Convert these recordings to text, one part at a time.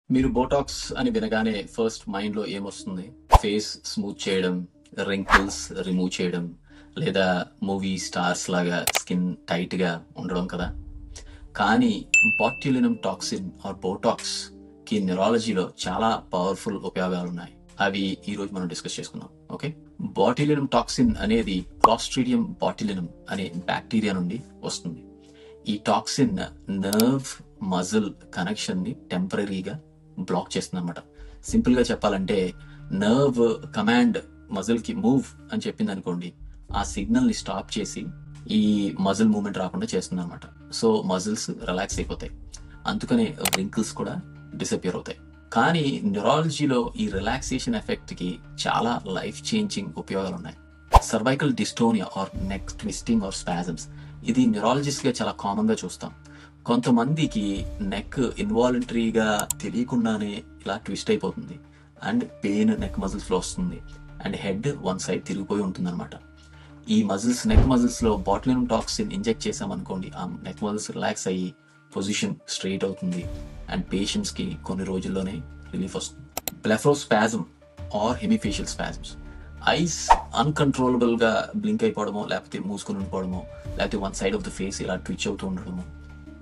మీరు బోటాక్స్ అని వినగానే ఫస్ట్ మైండ్లో ఏమొస్తుంది? ఫేస్ స్మూత్ చేయడం, రింకిల్స్ రిమూవ్ చేయడం, లేదా మూవీ స్టార్స్ లాగా స్కిన్ టైట్గా ఉండడం కదా. కానీ బాట్యులినం టాక్సిన్ ఆర్ బోటాక్స్ కి న్యూరాలజీలో చాలా పవర్ఫుల్ ఉపయోగాలు ఉన్నాయి. అవి ఈరోజు మనం డిస్కస్ చేసుకుందాం. ఓకే, బాట్యులినం టాక్సిన్ అనేది క్లాస్ట్రీడియం బాట్యులినం అనే బ్యాక్టీరియా నుండి వస్తుంది. ఈ టాక్సిన్ నర్వ్ మజిల్ కనెక్షన్ ని టెంపరీగా బ్లాక్ చేస్తుంది అనమాట. సింపుల్ గా చెప్పాలంటే నర్వ్ కమాండ్ మజిల్ కి మూవ్ అని చెప్పింది అనుకోండి, ఆ సిగ్నల్ ని స్టాప్ చేసి ఈ మజిల్ మూవ్మెంట్ రాకుండా చేస్తుంది అనమాట. సో మజిల్స్ రిలాక్స్ అయిపోతాయి, అందుకనే రింకిల్స్ కూడా డిసపియర్ అవుతాయి. కానీ న్యూరాలజీలో ఈ రిలాక్సేషన్ ఎఫెక్ట్ కి చాలా లైఫ్ చేంజింగ్ ఉపయోగాలు ఉన్నాయి. Cervical dystonia or neck twisting or spasms, ఇది న్యూరాలజిస్ట్ గా చాలా కామన్ గా చూస్తాం. కొంతమందికి నెక్ ఇన్వాలంటరీగా తెలియకుండానే ఇలా ట్విస్ట్ అయిపోతుంది అండ్ పెయిన్ నెక్ మజిల్స్ లో వస్తుంది అండ్ హెడ్ వన్ సైడ్ తిరిగిపోయి ఉంటుంది అనమాట. ఈ మజిల్స్ నెక్ మజిల్స్ లో బాట్యులినం టాక్సిన్ ఇంజెక్ట్ చేసామనుకోండి, ఆ నెక్ మజిల్స్ రిలాక్స్ అయ్యి పొజిషన్ స్ట్రైట్ అవుతుంది అండ్ పేషెంట్స్ కి కొన్ని రోజుల్లోనే రిలీఫ్ వస్తుంది. Blepharospasm or hemifacial spasms, eyes uncontrollable గా బ్లింక్ అయిపోవడమో, లేకపోతే మూసుకుని ఉండిపోవడమో, లేకపోతే one side of the face ఇలా ట్విచ్ అవుతూ ఉండడము.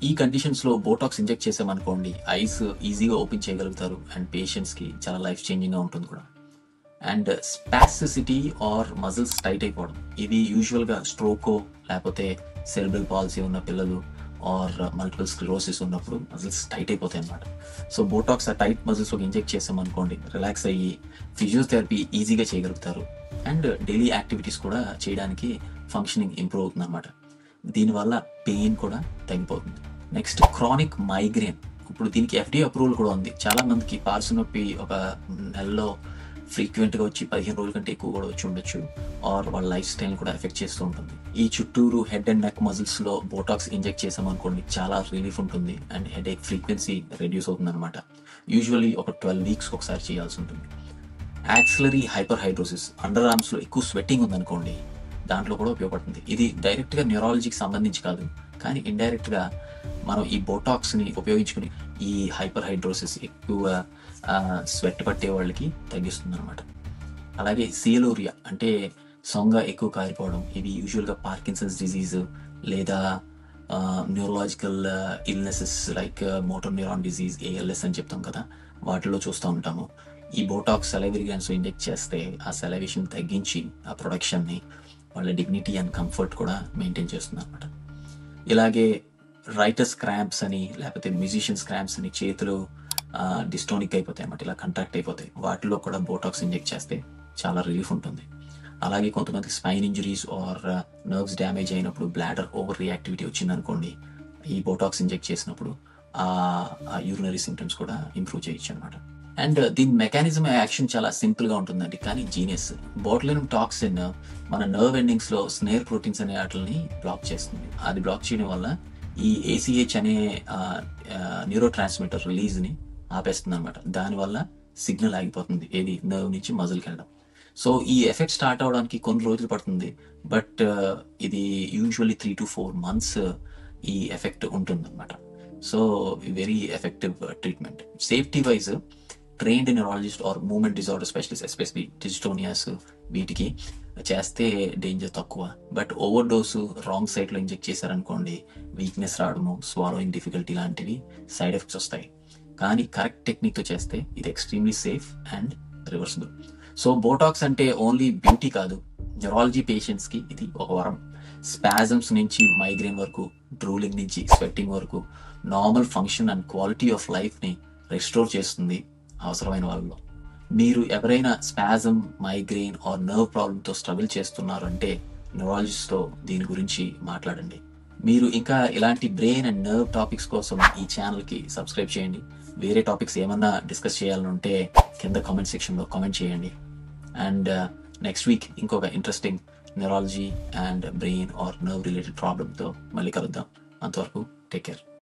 ఈ కండిషన్స్ లో బోటాక్స్ ఇంజెక్ట్ చేసామనుకోండి, ఐస్ ఈజీగా ఓపెన్ చేయగలుగుతారు అండ్ పేషెంట్స్ కి చాలా లైఫ్ చేంజింగ్ గా ఉంటుంది కూడా. And spasticity or muscles tight అయిపోవడం, ఇది యూజువల్ గా స్ట్రోకో లేకపోతే సెరిబ్రల్ పాలసీ ఉన్న పిల్లలు ఆర్ మల్టిపుల్ స్క్లెరోసిస్ ఉన్నప్పుడు మజిల్స్ టైట్ అయిపోతాయి అన్నమాట. సో బోటాక్స్ ఆ టైట్ మజిల్స్ ఒక ఇంజెక్ట్ చేసామనుకోండి, రిలాక్స్ అయ్యి ఫిజియోథెరపీ ఈజీగా చేయగలుగుతారు అండ్ డైలీ యాక్టివిటీస్ కూడా చేయడానికి ఫంక్షనింగ్ ఇంప్రూవ్ అవుతుంది అనమాట. దీనివల్ల పెయిన్ కూడా తగ్గిపోతుంది. నెక్స్ట్ క్రానిక్ మైగ్రేన్, ఇప్పుడు దీనికి FDA అప్రూవల్ కూడా ఉంది. చాలా మందికి పార్సు నొప్పి ఒక నెలలో ఫ్రీక్వెంట్ గా వచ్చి 15 రోజుల కంటే ఎక్కువ కూడా వచ్చి ఉండొచ్చు, ఆర్ వాళ్ళ లైఫ్ స్టైల్ కూడా ఎఫెక్ట్ చేస్తూ ఉంటుంది. ఈ చుట్టూరు హెడ్ అండ్ నెక్ మజిల్స్ లో బోటాక్స్ ఇంజెక్ట్ చేసామనుకోండి, చాలా రిలీఫ్ ఉంటుంది and headache frequency reduce అవుతుంది అనమాట. యూజువల్లీ ఒక 12 వీక్స్ ఒకసారి చేయాల్సి ఉంటుంది. Axillary hyperhidrosis, underarms లో ఎక్కువ స్వెట్టింగ్ ఉందనుకోండి, దాంట్లో కూడా ఉపయోగపడుతుంది. ఇది డైరెక్ట్ గా న్యూరాలజీకి సంబంధించి కాదు, కానీ ఇండైరెక్ట్ గా మనం ఈ బోటాక్స్ ని ఉపయోగించుకుని ఈ హైపర్ హైడ్రోసిస్, ఎక్కువ స్వెట్ పట్టే వాళ్ళకి తగ్గిస్తుంది అనమాట. అలాగే సియలోరియా అంటే సొంగ ఎక్కువ కారిపోవడం, ఇవి యూజువల్ గా పార్కిన్సన్స్ డిజీజ్ లేదా neurological illnesses like motor neuron disease ALS అని చెప్తాం కదా, వాటిలో చూస్తూ ఉంటాము. ఈ బోటాక్స్ సెలైవరీ గ్లాండ్స్ ఇంజెక్ట్ చేస్తే ఆ సెలైవేషన్ తగ్గించి ఆ ప్రొడక్షన్ ని, వాళ్ళ డిగ్నిటీ అండ్ కంఫర్ట్ కూడా మెయింటైన్ చేస్తుంది అనమాట. ఇలాగే రైటర్స్ క్రాంప్స్ అని లేకపోతే మ్యూజిషియన్స్ క్రాంప్స్ అని, చేతులు డిస్టోనిక్ అయిపోతాయి అన్నమాట, ఇలా కంట్రాక్ట్ అయిపోతాయి, వాటిలో కూడా బోటాక్స్ ఇంజెక్ట్ చేస్తే చాలా రిలీఫ్ ఉంటుంది. అలాగే కొంతమంది spine injuries or nerves damage అయినప్పుడు బ్లాడర్ ఓవర్ రియాక్టివిటీ వచ్చిందనుకోండి, ఈ బోటాక్స్ ఇంజెక్ట్ చేసినప్పుడు ఆ యూరినరీ సింప్టమ్స్ కూడా ఇంప్రూవ్ చేయొచ్చు అనమాట. అండ్ దీని మెకానిజం యాక్షన్ చాలా సింపుల్ గా ఉంటుందండి, కానీ జీనియస్. బాట్యులినం టాక్సిన్ మన నర్వ్ ఎండింగ్స్ లో స్నేర్ ప్రోటీన్స్ అనే వాటిని బ్లాక్ చేస్తుంది. అది బ్లాక్ చేయడం వల్ల ఈ ACH అనే న్యూరో ట్రాన్స్మిటర్ రిలీజ్ ని ఆపేస్తుంది అనమాట. దానివల్ల సిగ్నల్ ఆగిపోతుంది, ఏది నర్వ్ నుంచి మజిల్కి వెళ్ళడం. సో ఈ ఎఫెక్ట్ స్టార్ట్ అవడానికి కొన్ని రోజులు పడుతుంది, బట్ ఇది యూజువల్లీ 3 to 4 months ఈ ఎఫెక్ట్ ఉంటుంది అనమాట. So very effective treatment. Safety wise trained neurologist or movement disorder specialist, especially dystonias, వీటికి చేస్తే డేంజర్ తక్కువ. But over dose wrong side లో ఇంజెక్ట్ చేశారనుకోండి, వీక్నెస్ రావడము, స్వాలోయింగ్ డిఫికల్టీ లాంటివి సైడ్ ఎఫెక్ట్స్ వస్తాయి. కానీ కరెక్ట్ టెక్నిక్ తో చేస్తే ఇది extremely safe and reversible. So Botox అంటే ఓన్లీ బ్యూటీ కాదు, న్యూరాలజీ పేషెంట్స్ కి ఇది ఒక వరం. స్పాజమ్స్ నుంచి మైగ్రేన్ వరకు, డ్రూలింగ్ నుంచి స్వెట్టింగ్ వరకు, normal function and quality of life ని రెస్టోర్ చేస్తుంది అవసరమైన వాళ్ళలో. మీరు ఎవరైనా spasm, migraine or nerve problem తో స్ట్రగుల్ చేస్తున్నారు అంటే న్యూరాలజిస్ట్ తో దీని గురించి మాట్లాడండి. మీరు ఇంకా ఇలాంటి బ్రెయిన్ అండ్ నర్వ్ టాపిక్స్ కోసం ఈ ఛానల్ కి సబ్స్క్రైబ్ చేయండి. వేరే టాపిక్స్ ఏమన్నా డిస్కస్ చేయాలంటే కింద కామెంట్ సెక్షన్ లో కామెంట్ చేయండి. అండ్ నెక్స్ట్ వీక్ ఇంకొక interesting neurology and brain or nerve related problem తో మళ్ళీ కలుద్దాం. అంతవరకు టేక్ కేర్.